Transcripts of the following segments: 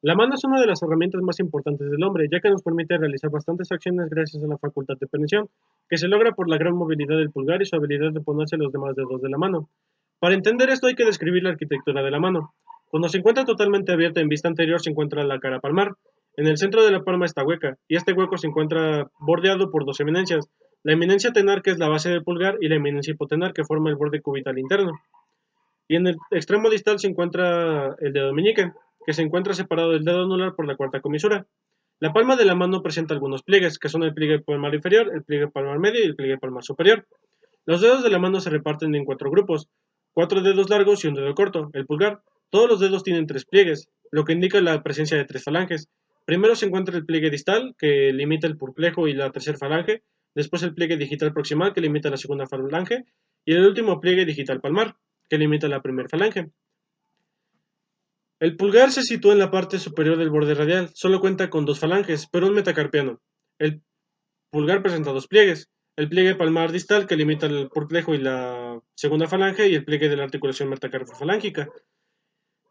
La mano es una de las herramientas más importantes del hombre, ya que nos permite realizar bastantes acciones gracias a la facultad de permisión, que se logra por la gran movilidad del pulgar y su habilidad de ponerse los demás dedos de la mano. Para entender esto hay que describir la arquitectura de la mano. Cuando se encuentra totalmente abierta en vista anterior se encuentra la cara palmar. En el centro de la palma está hueca, y este hueco se encuentra bordeado por dos eminencias, la eminencia tenar que es la base del pulgar y la eminencia hipotenar que forma el borde cubital interno. Y en el extremo distal se encuentra el dedo meñique, que se encuentra separado del dedo anular por la cuarta comisura. La palma de la mano presenta algunos pliegues, que son el pliegue palmar inferior, el pliegue palmar medio y el pliegue palmar superior. Los dedos de la mano se reparten en cuatro grupos, cuatro dedos largos y un dedo corto, el pulgar. Todos los dedos tienen tres pliegues, lo que indica la presencia de tres falanges. Primero se encuentra el pliegue distal, que limita el pulpejo y la tercera falange, después el pliegue digital proximal, que limita la segunda falange, y el último pliegue digital palmar, que limita la primera falange. El pulgar se sitúa en la parte superior del borde radial, solo cuenta con dos falanges, pero un metacarpiano. El pulgar presenta dos pliegues, el pliegue palmar distal que limita el pulpejo y la segunda falange y el pliegue de la articulación metacarpofalángica.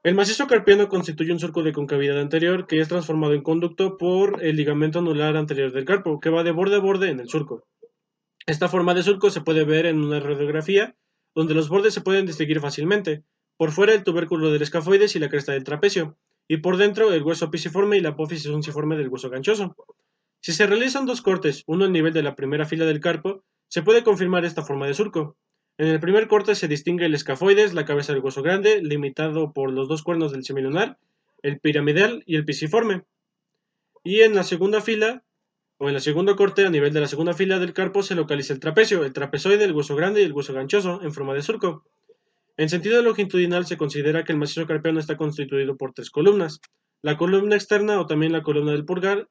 El macizo carpiano constituye un surco de concavidad anterior que es transformado en conducto por el ligamento anular anterior del carpo, que va de borde a borde en el surco. Esta forma de surco se puede ver en una radiografía, donde los bordes se pueden distinguir fácilmente. Por fuera el tubérculo del escafoides y la cresta del trapecio, y por dentro el hueso pisiforme y la apófisis unciforme del hueso ganchoso. Si se realizan dos cortes, uno al nivel de la primera fila del carpo, se puede confirmar esta forma de surco. En el primer corte se distingue el escafoides, la cabeza del hueso grande, limitado por los dos cuernos del semilunar, el piramidal y el pisiforme. Y en la segunda fila, o en el segundo corte, a nivel de la segunda fila del carpo, se localiza el trapecio, el trapezoide, el hueso grande y el hueso ganchoso, en forma de surco. En sentido longitudinal se considera que el macizo carpiano está constituido por tres columnas. La columna externa o también la columna del pulgar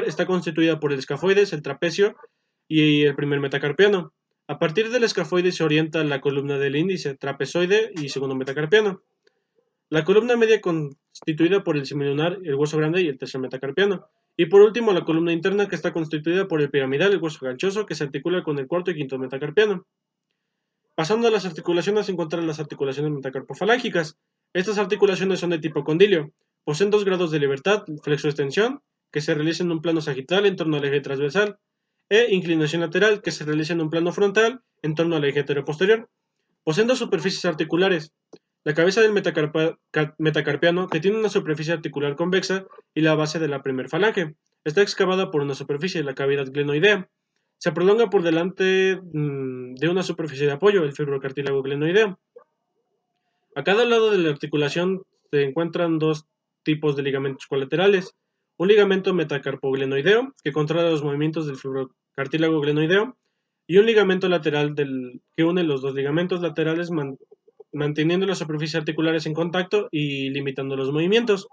está constituida por el escafoides, el trapecio y el primer metacarpiano. A partir del escafoides se orienta la columna del índice, trapezoide y segundo metacarpiano. La columna media constituida por el semilunar, el hueso grande y el tercer metacarpiano. Y por último la columna interna que está constituida por el piramidal, el hueso ganchoso que se articula con el cuarto y quinto metacarpiano. Pasando a las articulaciones se encuentran las articulaciones metacarpofalángicas. Estas articulaciones son de tipo condilio. Poseen dos grados de libertad, flexoextensión, que se realiza en un plano sagital en torno al eje transversal, e inclinación lateral, que se realiza en un plano frontal en torno al eje anteroposterior. Poseen dos superficies articulares. La cabeza del metacarpiano, que tiene una superficie articular convexa, y la base de la primer falange. Está excavada por una superficie, la cavidad glenoidea. Se prolonga por delante de una superficie de apoyo, el fibrocartílago glenoideo. A cada lado de la articulación se encuentran dos tipos de ligamentos colaterales. Un ligamento metacarpoglenoideo, que controla los movimientos del fibrocartílago glenoideo, y un ligamento lateral que une los dos ligamentos laterales manteniendo las superficies articulares en contacto y limitando los movimientos.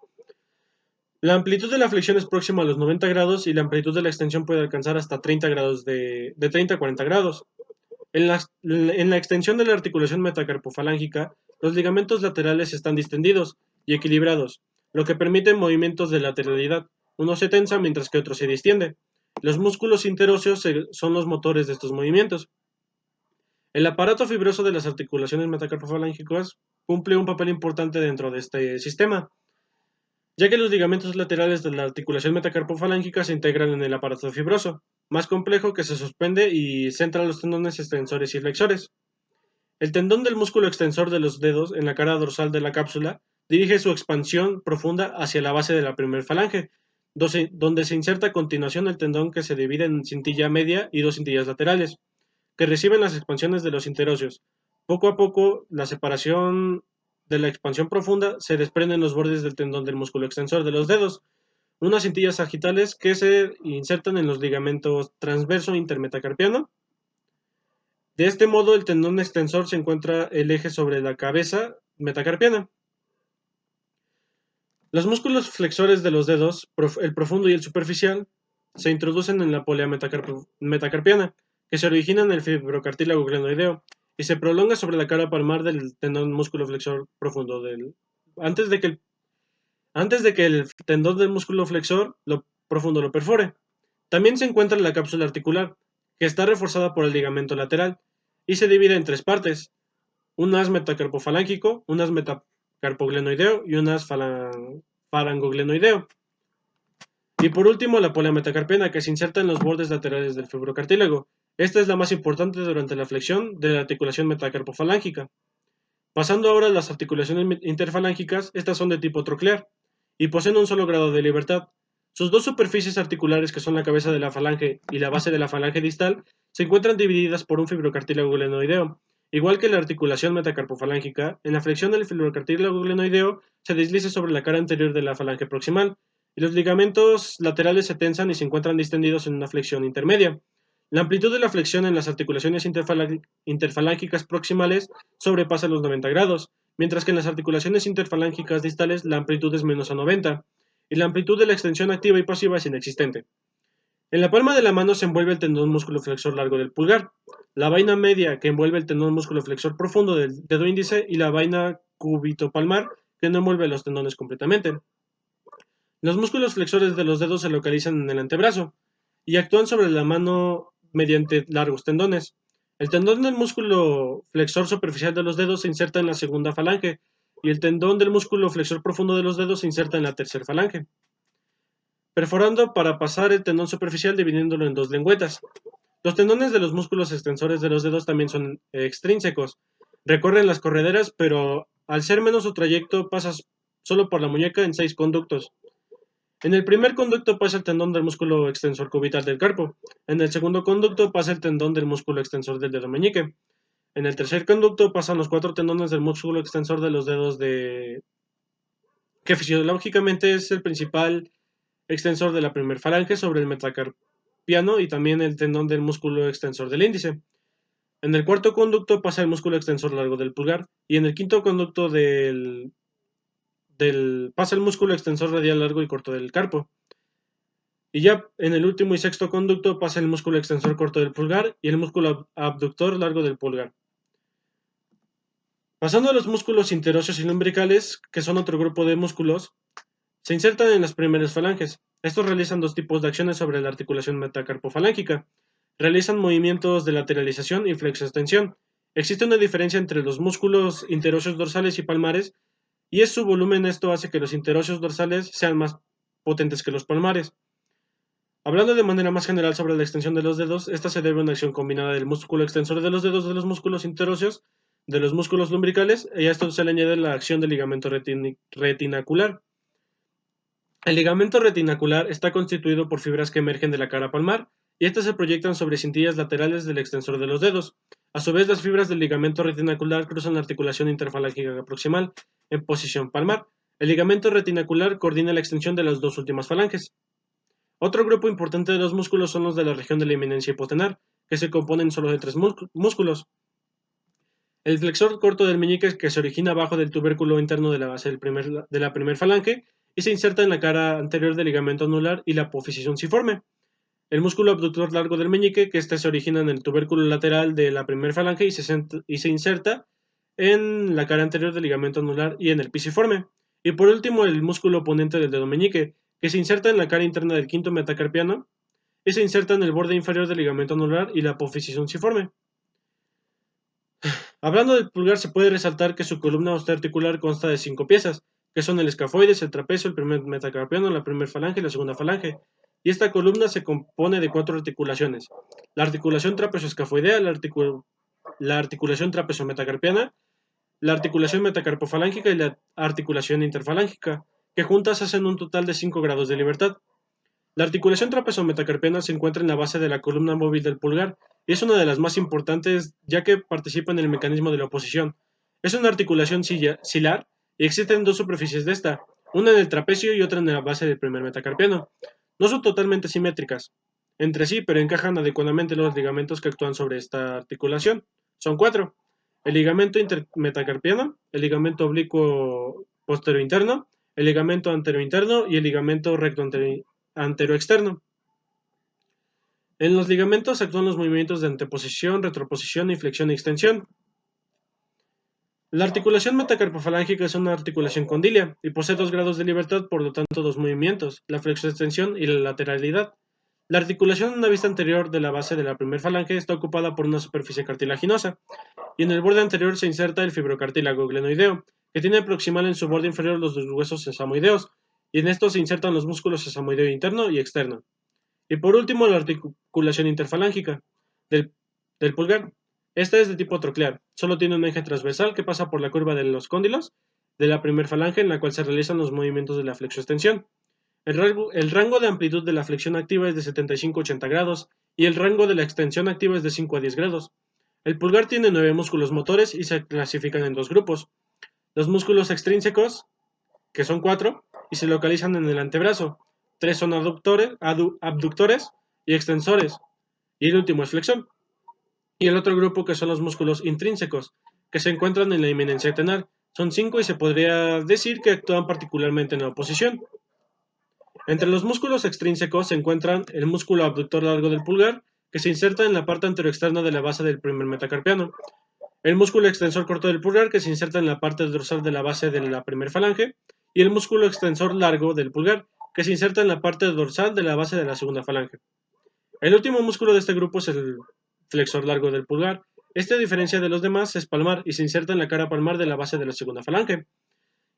La amplitud de la flexión es próxima a los 90 grados y la amplitud de la extensión puede alcanzar hasta 30 grados de 30 a 40 grados. En la extensión de la articulación metacarpofalángica, los ligamentos laterales están distendidos y equilibrados, lo que permite movimientos de lateralidad. Uno se tensa mientras que otro se distiende. Los músculos interóseos son los motores de estos movimientos. El aparato fibroso de las articulaciones metacarpofalángicas cumple un papel importante dentro de este sistema, ya que los ligamentos laterales de la articulación metacarpofalángica se integran en el aparato fibroso, más complejo que se suspende y centra los tendones extensores y flexores. El tendón del músculo extensor de los dedos en la cara dorsal de la cápsula dirige su expansión profunda hacia la base de la primer falange, donde se inserta a continuación el tendón que se divide en cintilla media y dos cintillas laterales, que reciben las expansiones de los interóseos. Poco a poco, la separación de la expansión profunda se desprenden los bordes del tendón del músculo extensor de los dedos, unas cintillas sagitales que se insertan en los ligamentos transverso intermetacarpiano. De este modo, el tendón extensor se encuentra el eje sobre la cabeza metacarpiana. Los músculos flexores de los dedos, el profundo y el superficial, se introducen en la polea metacarpiana, que se origina en el fibrocartílago glenoideo y se prolonga sobre la cara palmar del tendón músculo flexor profundo antes de que el tendón del músculo flexor profundo lo perfore. También se encuentra la cápsula articular, que está reforzada por el ligamento lateral y se divide en tres partes: un as metacarpofalángico, un as metacarpoglenoideo y un as farangoglenoideo. Y por último, la polea metacarpiana, que se inserta en los bordes laterales del fibrocartílago. Esta es la más importante durante la flexión de la articulación metacarpofalángica. Pasando ahora a las articulaciones interfalángicas, estas son de tipo troclear y poseen un solo grado de libertad. Sus dos superficies articulares, que son la cabeza de la falange y la base de la falange distal, se encuentran divididas por un fibrocartílago glenoideo. Igual que la articulación metacarpofalángica, en la flexión del fibrocartílago glenoideo se desliza sobre la cara anterior de la falange proximal, y los ligamentos laterales se tensan y se encuentran distendidos en una flexión intermedia. La amplitud de la flexión en las articulaciones interfalángicas proximales sobrepasa los 90 grados, mientras que en las articulaciones interfalángicas distales la amplitud es menos a 90, y la amplitud de la extensión activa y pasiva es inexistente. En la palma de la mano se envuelve el tendón músculo flexor largo del pulgar, la vaina media que envuelve el tendón músculo flexor profundo del dedo índice y la vaina cúbito-palmar que no envuelve los tendones completamente. Los músculos flexores de los dedos se localizan en el antebrazo y actúan sobre la mano mediante largos tendones. El tendón del músculo flexor superficial de los dedos se inserta en la segunda falange y el tendón del músculo flexor profundo de los dedos se inserta en la tercera falange, perforando para pasar el tendón superficial dividiéndolo en dos lengüetas. Los tendones de los músculos extensores de los dedos también son extrínsecos. Recorren las correderas, pero al ser menos su trayecto pasa solo por la muñeca en 6 conductos. En el primer conducto pasa el tendón del músculo extensor cubital del carpo. En el segundo conducto pasa el tendón del músculo extensor del dedo meñique. En el tercer conducto pasan los 4 tendones del músculo extensor de los dedos que fisiológicamente es el principal extensor de la primer falange sobre el metacarpiano y también el tendón del músculo extensor del índice. En el cuarto conducto pasa el músculo extensor largo del pulgar y en el quinto conducto pasa el músculo extensor radial largo y corto del carpo. Y ya en el último y sexto conducto pasa el músculo extensor corto del pulgar y el músculo abductor largo del pulgar. Pasando a los músculos interóseos y lumbricales, que son otro grupo de músculos, se insertan en las primeras falanges. Estos realizan dos tipos de acciones sobre la articulación metacarpofalángica. Realizan movimientos de lateralización y flexoextensión. Existe una diferencia entre los músculos interóseos dorsales y palmares, y es su volumen. Esto hace que los interóseos dorsales sean más potentes que los palmares. Hablando de manera más general sobre la extensión de los dedos, esta se debe a una acción combinada del músculo extensor de los dedos, de los músculos interóseos, de los músculos lumbricales, y a esto se le añade la acción del ligamento retinacular. El ligamento retinacular está constituido por fibras que emergen de la cara palmar, y estas se proyectan sobre cintillas laterales del extensor de los dedos. A su vez, las fibras del ligamento retinacular cruzan la articulación interfalángica proximal, en posición palmar. El ligamento retinacular coordina la extensión de las dos últimas falanges. Otro grupo importante de los músculos son los de la región de la eminencia hipotenar, que se componen solo de 3 músculos. El flexor corto del meñique, que se origina abajo del tubérculo interno de la base de la primer falange y se inserta en la cara anterior del ligamento anular y la apófisis unciforme. El músculo abductor largo del meñique, que este se origina en el tubérculo lateral de la primer falange y se inserta en la cara anterior del ligamento anular y en el pisiforme. Y por último, el músculo oponente del dedo meñique, que se inserta en la cara interna del quinto metacarpiano y se inserta en el borde inferior del ligamento anular y la apófisis unciforme. Hablando del pulgar, se puede resaltar que su columna osteoarticular consta de 5 piezas, que son el escafoides, el trapecio, el primer metacarpiano, la primera falange y la segunda falange. Y esta columna se compone de 4 articulaciones: la articulación trapezoescafoidea, la articulación trapezo-metacarpiana, la articulación metacarpofalángica y la articulación interfalángica, que juntas hacen un total de 5 grados de libertad. La articulación trapezo-metacarpiana se encuentra en la base de la columna móvil del pulgar y es una de las más importantes, ya que participa en el mecanismo de la oposición. Es una articulación cilar y existen dos superficies de esta, una en el trapecio y otra en la base del primer metacarpiano. No son totalmente simétricas entre sí, pero encajan adecuadamente los ligamentos que actúan sobre esta articulación. Son 4: el ligamento intermetacarpiano, el ligamento oblicuo posterointerno, el ligamento anterointerno y el ligamento recto anteroexterno. En los ligamentos actúan los movimientos de anteposición, retroposición y flexión y extensión. La articulación metacarpofalángica es una articulación condilia y posee 2 grados de libertad, por lo tanto 2 movimientos, la flexoextensión y la lateralidad. La articulación en la vista anterior de la base de la primera falange está ocupada por una superficie cartilaginosa, y en el borde anterior se inserta el fibrocartílago glenoideo, que tiene proximal en su borde inferior los dos huesos sesamoideos, y en esto se insertan los músculos sesamoideo interno y externo. Y por último, la articulación interfalángica del, del pulgar. Esta es de tipo troclear, solo tiene un eje transversal que pasa por la curva de los cóndilos de la primer falange en la cual se realizan los movimientos de la flexoextensión. El rango de amplitud de la flexión activa es de 75 a 80 grados y el rango de la extensión activa es de 5 a 10 grados. El pulgar tiene 9 músculos motores y se clasifican en dos grupos. Los músculos extrínsecos, que son 4, y se localizan en el antebrazo. 3 son abductores y extensores, y el último es flexión. Y el otro grupo que son los músculos intrínsecos, que se encuentran en la eminencia tenar. Son 5 y se podría decir que actúan particularmente en la oposición. Entre los músculos extrínsecos se encuentran el músculo abductor largo del pulgar, que se inserta en la parte anteroexterna de la base del primer metacarpiano. El músculo extensor corto del pulgar, que se inserta en la parte dorsal de la base de la primer falange. Y el músculo extensor largo del pulgar, que se inserta en la parte dorsal de la base de la segunda falange. El último músculo de este grupo es el flexor largo del pulgar. Este, a diferencia de los demás, es palmar y se inserta en la cara palmar de la base de la segunda falange.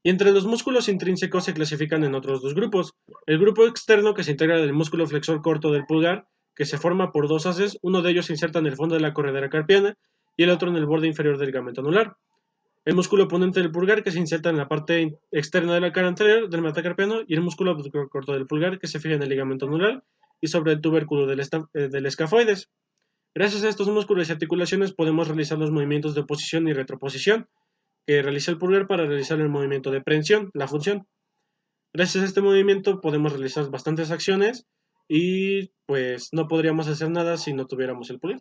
Y entre los músculos intrínsecos se clasifican en otros dos grupos. El grupo externo, que se integra del músculo flexor corto del pulgar, que se forma por dos haces, uno de ellos se inserta en el fondo de la corredera carpiana y el otro en el borde inferior del ligamento anular. El músculo oponente del pulgar, que se inserta en la parte externa de la cara anterior del metacarpiano, y el músculo abductor corto del pulgar, que se fija en el ligamento anular y sobre el tubérculo del escafoides. Gracias a estos músculos y articulaciones podemos realizar los movimientos de oposición y retroposición que realiza el pulgar para realizar el movimiento de prensión, la función. Gracias a este movimiento podemos realizar bastantes acciones y pues no podríamos hacer nada si no tuviéramos el pulgar.